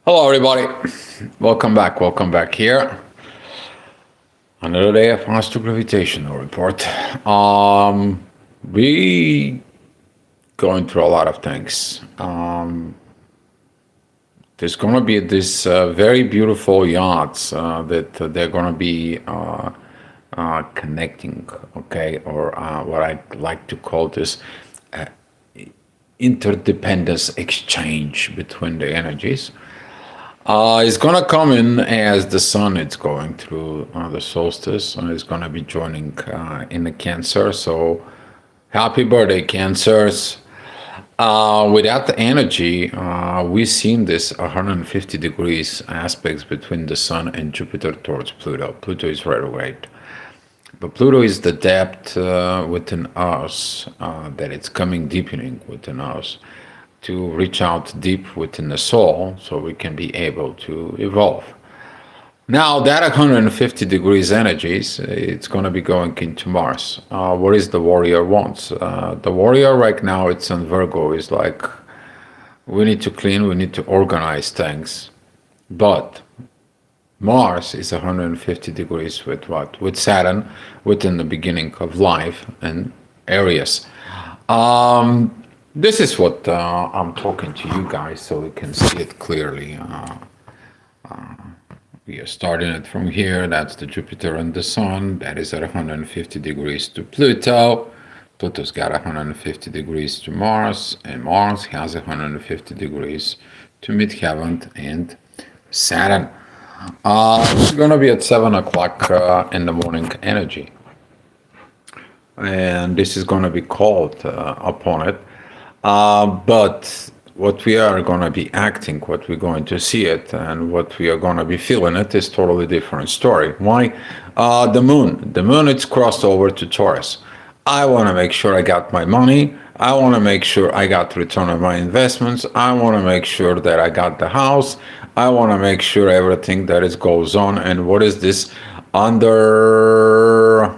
Hello, everybody. Welcome back. Welcome back here. Another day of Astro-Gravitational Report. We going through a lot of things. There's going to be this very beautiful yachts that they're going to be connecting, okay, or what I like to call this uh, interdependence exchange between the energies. It's gonna come in as the sun is going through the solstice, and it's gonna be joining in the Cancer. So happy birthday, Cancers! Without the energy, we've seen this 150 degrees aspects between the sun and Jupiter towards Pluto. Pluto is retrograde, but Pluto is the depth within us that it's coming deepening within us to reach out deep within the soul so we can be able to evolve. Now, that 150 degrees energies, it's going to be going into Mars. What is the warrior wants? The warrior right now, it's on Virgo, is like, we need to clean, we need to organize things. But Mars is 150 degrees with what? With Saturn, within the beginning of life and Aries. This is what I'm talking to you guys so we can see it clearly. We are starting it from here. That's the Jupiter and the Sun. That is at 150 degrees to Pluto. Pluto's got 150 degrees to Mars, and Mars has 150 degrees to Midheaven and Saturn. It's going to be at 7 o'clock in the morning energy. And this is going to be called upon it. But what we are going to be acting, what we're going to see it, and what we are going to be feeling it is totally different story. Why? The moon. The moon, it's crossed over to Taurus. I want to make sure I got my money. I want to make sure I got return on my investments. I want to make sure that I got the house. I want to make sure everything that is goes on. And what is this? Under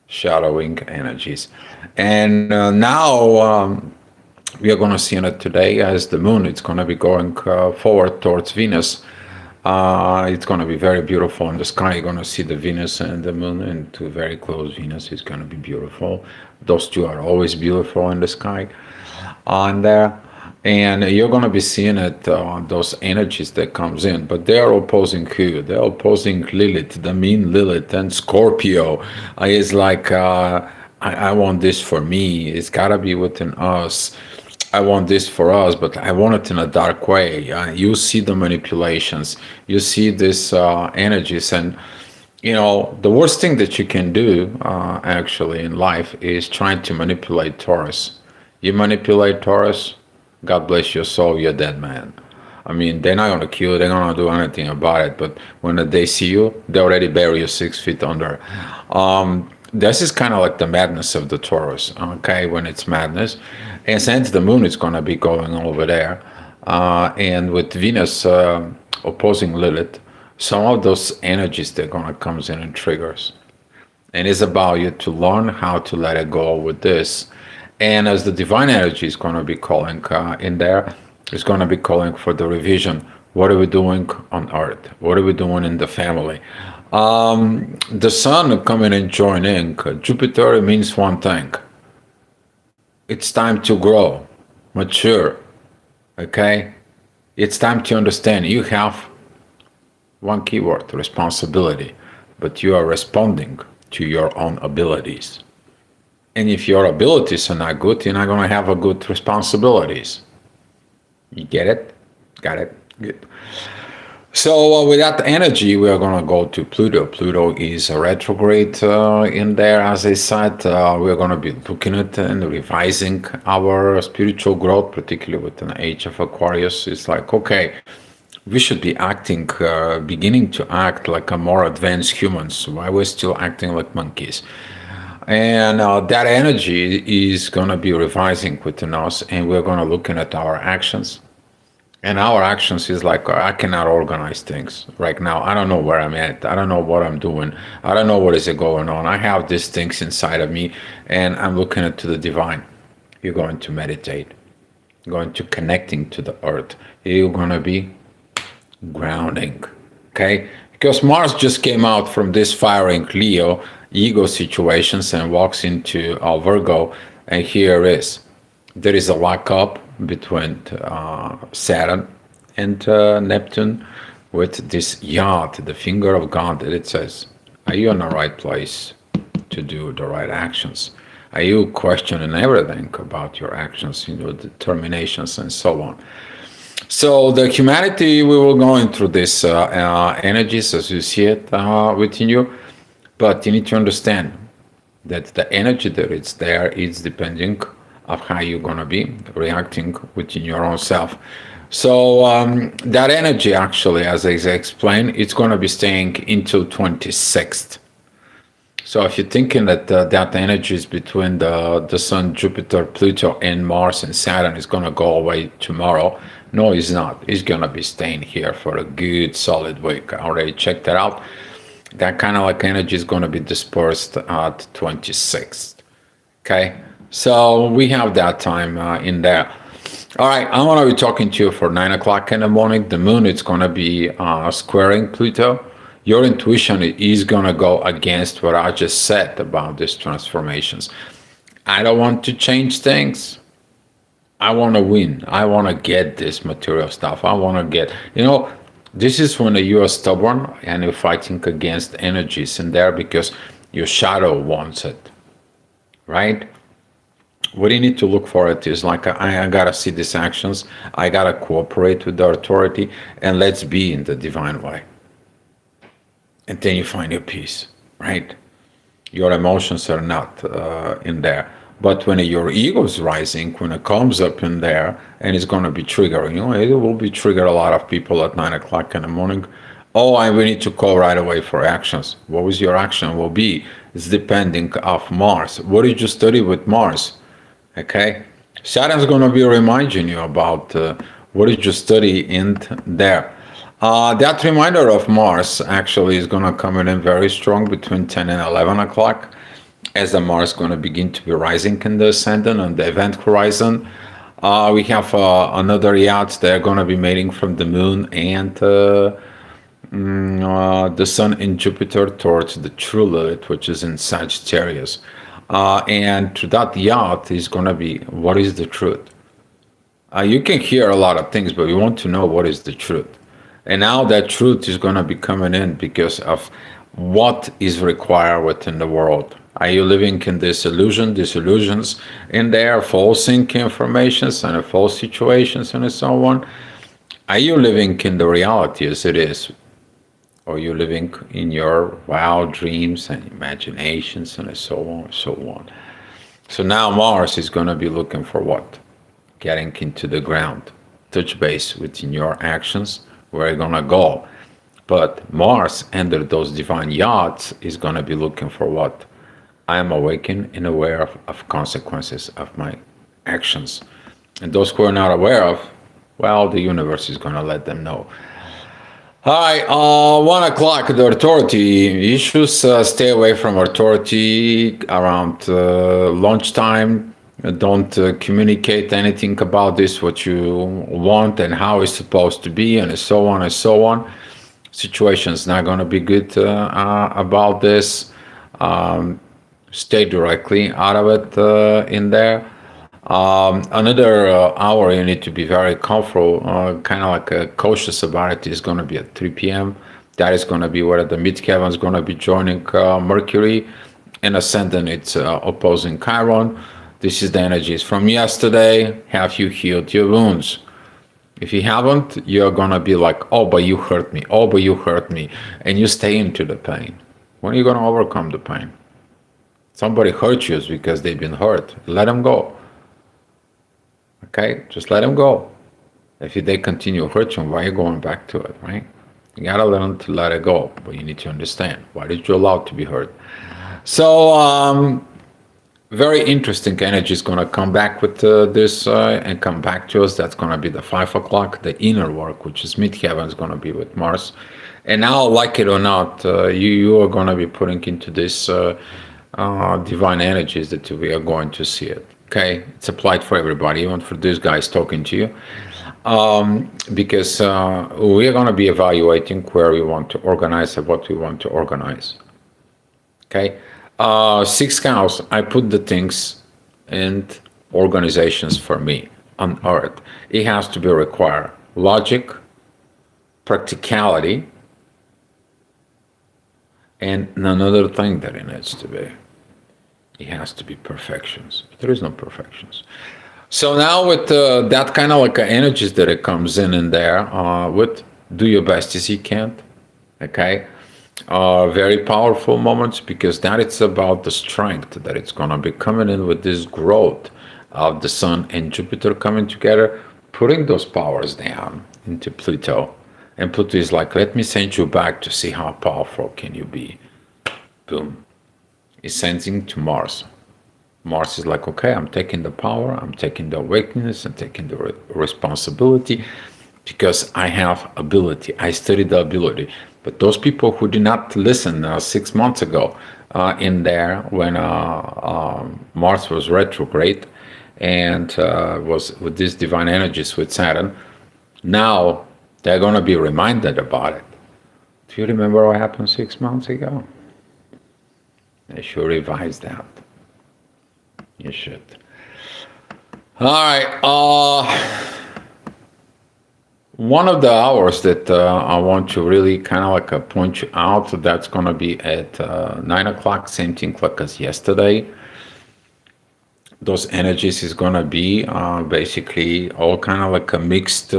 shadowing energies. And now we are going to see it today as the moon. It's going to be going forward towards Venus. It's going to be very beautiful in the sky. You're going to see the Venus and the moon, and to very close Venus is going to be beautiful. Those two are always beautiful in the sky on there. And you're going to be seeing it, those energies that comes in. But they are opposing who? They're opposing Lilith, the mean Lilith, and Scorpio. It's like, I want this for me. It's got to be within us. I want this for us, but I want it in a dark way. You see the manipulations. You see this energies. And, you know, the worst thing that you can do, actually, in life is trying to manipulate Taurus. You manipulate Taurus, God bless your soul, you're a dead man. I mean, they're not going to kill you, they're not going to do anything about it, but when they see you, they already bury you 6 feet under. This is kind of like the madness of the Taurus, okay, when it's madness. And since the moon is going to be going over there, and with Venus opposing Lilith, some of those energies, they're going to come in and triggers. And it's about you to learn how to let it go with this. And as the divine energy is going to be calling in there, it's going to be calling for the revision. What are we doing on Earth? What are we doing in the family? The sun coming and joining. Jupiter means one thing. It's time to grow, mature. Okay? It's time to understand. You have one keyword, responsibility, but you are responding to your own abilities. And if your abilities are not good, you're not going to have a good responsibilities. You get it? Got it? Good. So with that energy, we are going to go to Pluto. Pluto is a retrograde in there, as I said. We're going to be looking at and revising our spiritual growth, particularly with an age of Aquarius. It's like, okay, we should be acting, beginning to act like a more advanced humans. Why we're still acting like monkeys? And that energy is going to be revising within us, and we're going to looking at our actions. And our actions is like, I cannot organize things right now. I don't know where I'm at. I don't know what I'm doing. I don't know what is going on. I have these things inside of me, and I'm looking into the divine. You're going to meditate. You're going to connecting to the earth. You're going to be grounding. Okay, because Mars just came out from this firing Leo ego situations and walks into Virgo, and here is there is a lockup between Saturn and Neptune with this yacht, the finger of God, that it says, are you in the right place to do the right actions? Are you questioning everything about your actions, your determinations, and so on? So the humanity, we will going through this energies as you see it within you, but you need to understand that the energy that it's there is depending of how you're gonna be reacting within your own self. So that energy actually, as I explained, it's gonna be staying until 26th. So if you're thinking that that energy is between the Sun, Jupiter, Pluto, and Mars and Saturn is gonna go away tomorrow, no, it's not. It's gonna be staying here for a good solid week. I already checked that out. That kind of like energy is gonna be dispersed at 26th. Okay, so we have that time in there. All right, I'm gonna be talking to you for 9 o'clock in the morning. The moon is gonna be squaring Pluto. Your intuition is gonna go against what I just said about these transformations. I don't want to change things. I want to win. I want to get this material stuff. I want to get, this is when you are stubborn and you're fighting against energies in there because your shadow wants it, right? What you need to look for it is like, I gotta see these actions. I gotta cooperate with the authority and let's be in the divine way. And then you find your peace, right? Your emotions are not in there. But when your ego is rising, when it comes up in there and it's going to be triggering, it will be trigger a lot of people at 9 o'clock in the morning. Oh, we need to call right away for actions. What was your action will be? It's depending of Mars. What did you study with Mars? Okay. Saturn's going to be reminding you about what did you study in there. That reminder of Mars actually is going to come in very strong between 10 and 11 o'clock as the Mars is going to begin to be rising in the ascendant on the event horizon. We have another yacht. They're going to be mating from the moon and the sun in Jupiter towards the true Lilith, which is in Sagittarius. And to that yacht is going to be, what is the truth? You can hear a lot of things, but you want to know what is the truth. And now that truth is going to be coming in because of what is required within the world. Are you living in this illusion, disillusions in there, false informations and false situations and so on? Are you living in the reality as it is? Or are you living in your wild dreams and imaginations and so on and so on? So now Mars is going to be looking for what? Getting into the ground. Touch base within your actions. Where you're gonna go. But Mars under those divine yachts is gonna be looking for what? I am awakened and aware of consequences of my actions. And those who are not aware of, well, the universe is gonna let them know. All right, 1 o'clock, the authority issues. Stay away from authority around lunchtime. Don't communicate anything about this, what you want and how it's supposed to be, and so on and so on. Situation's not going to be good about this. Stay directly out of it in there. Another hour you need to be very comfortable, kind of like cautious about it, is going to be at 3 p.m. That is going to be where the midheaven is going to be joining Mercury, and ascendant it's opposing Chiron. This is the energies from yesterday. Have you healed your wounds? If you haven't, you're gonna be like, oh, but you hurt me. Oh, but you hurt me. And you stay into the pain. When are you gonna overcome the pain? Somebody hurt you because they've been hurt. Let them go. Okay? Just let them go. If they continue hurting, why are you going back to it, right? You gotta learn to let it go. But you need to understand, why did you allow to be hurt? So, very interesting energy is going to come back with this and come back to us. That's going to be the 5 o'clock, the inner work, which is midheaven, is going to be with Mars. And now, like it or not, you are going to be putting into this divine energies that we are going to see it. Okay, it's applied for everybody, even for these guys talking to you. because we are going to be evaluating where we want to organize and what we want to organize. Okay. Sixth house, I put the things and organizations for me on earth. It has to be require logic, practicality, and another thing that it needs to be. It has to be perfections. There is no perfections. So now with that kind of like energies that it comes in there, with do your best as you can. Okay. Very powerful moments because that it's about the strength that it's going to be coming in with this growth of the sun and Jupiter coming together, putting those powers down into Pluto. And Pluto is like, let me send you back to see how powerful can you be. Boom. It's sending to Mars. Mars is like, okay, I'm taking the power, I'm taking the awakeness, I'm taking the responsibility because I have ability. I studied the ability. But those people who did not listen 6 months ago in there when Mars was retrograde and was with these divine energies with Saturn, now they're going to be reminded about it. Do you remember what happened 6 months ago? They should revise that. You should. All right. One of the hours that I want to really kind of like point you out, that's going to be at 9 o'clock, same thing like as yesterday. Those energies is going to be basically all kind of like a mixed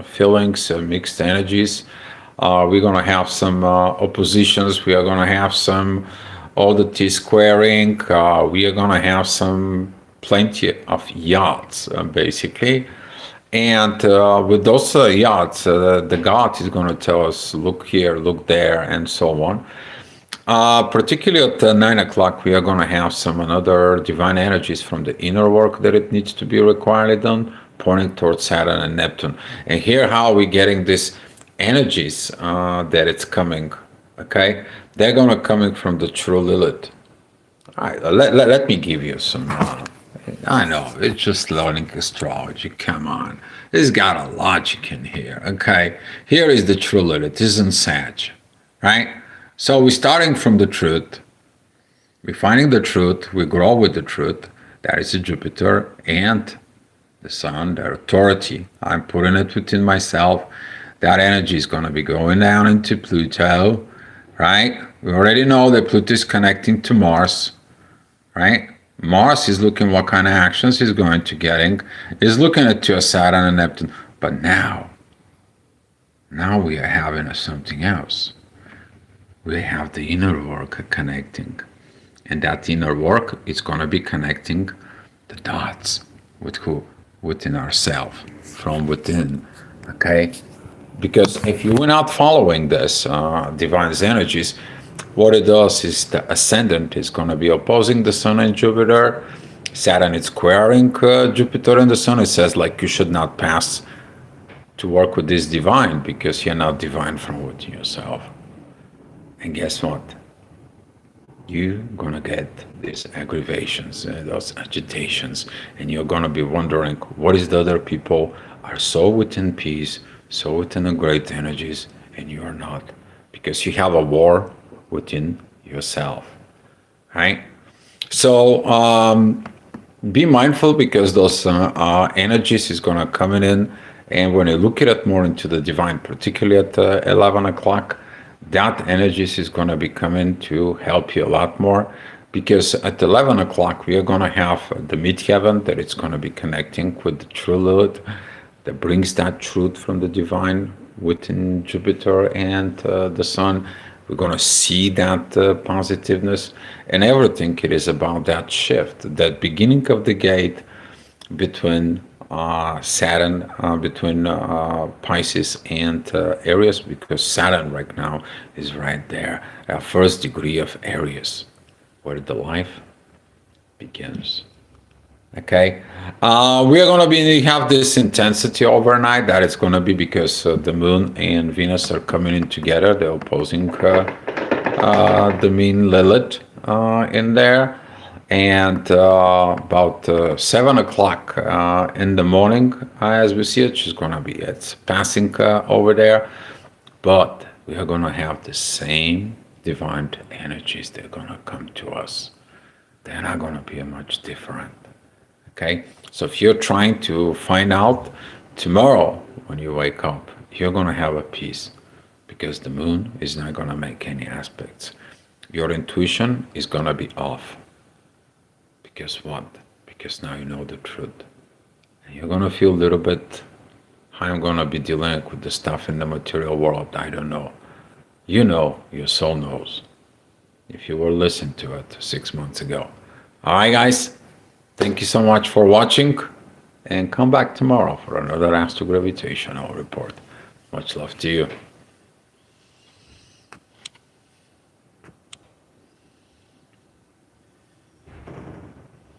feelings, mixed energies. We're going to have some oppositions. We are going to have some all the T-squaring. We are going to have some plenty of yachts, basically. And with those yachts, the god is going to tell us, look here, look there, and so on. Particularly at 9 o'clock, we are going to have some another divine energies from the inner work that it needs to be required done, pointing towards Saturn and Neptune. And here how we're getting these energies that it's coming, okay? They're going to coming from the true Lilith. All right, let me give you some... I know, it's just learning astrology. Come on. It's got a logic in here. Okay. Here is the true Lilith. It isn't Sag. Right? So we're starting from the truth. We're finding the truth. We grow with the truth. That is Jupiter and the Sun, the authority. I'm putting it within myself. That energy is going to be going down into Pluto. Right? We already know that Pluto is connecting to Mars. Right? Mars is looking what kind of actions he's going to getting. He's looking at to Saturn and Neptune. But now we are having something else. We have the inner work connecting. And that inner work is going to be connecting the dots with who? Within ourselves, from within. Okay? Because if you were not following this divine energies, what it does is the ascendant is going to be opposing the Sun and Jupiter. Saturn is squaring Jupiter and the Sun. It says like you should not pass to work with this divine because you're not divine from within yourself. And guess what? You're going to get these aggravations, those agitations, and you're going to be wondering what is the other people are so within peace, so within the great energies, and you are not. Because you have a war within yourself, right? So be mindful because those energies is going to come in, and when you look at it more into the divine, particularly at 11 o'clock, that energies is going to be coming to help you a lot more because at 11 o'clock we are going to have the midheaven that it's going to be connecting with the true Lilith that brings that truth from the divine within Jupiter and the Sun. We're going to see that positiveness and everything. It is about that shift, that beginning of the gate between Saturn, between Pisces and Aries, because Saturn right now is right there, first degree of Aries, where the life begins. Okay, we are going to be have this intensity overnight. That is going to be because the Moon and Venus are coming in together. They're opposing the mean Lilith in there, And about 7 o'clock in the morning, as we see it, she's gonna be it's passing over there, but we are gonna have the same divine energies. They're gonna come to us. They're not gonna be much different. Okay, so if you're trying to find out tomorrow when you wake up, you're gonna have a peace because the moon is not gonna make any aspects. Your intuition is gonna be off. Because what? Because now you know the truth. And you're gonna feel a little bit how I'm gonna be dealing with the stuff in the material world. I don't know. You know, your soul knows. If you were listening to it 6 months ago. All right, guys. Thank you so much for watching. And come back tomorrow for another astrogravitational report. Much love to you.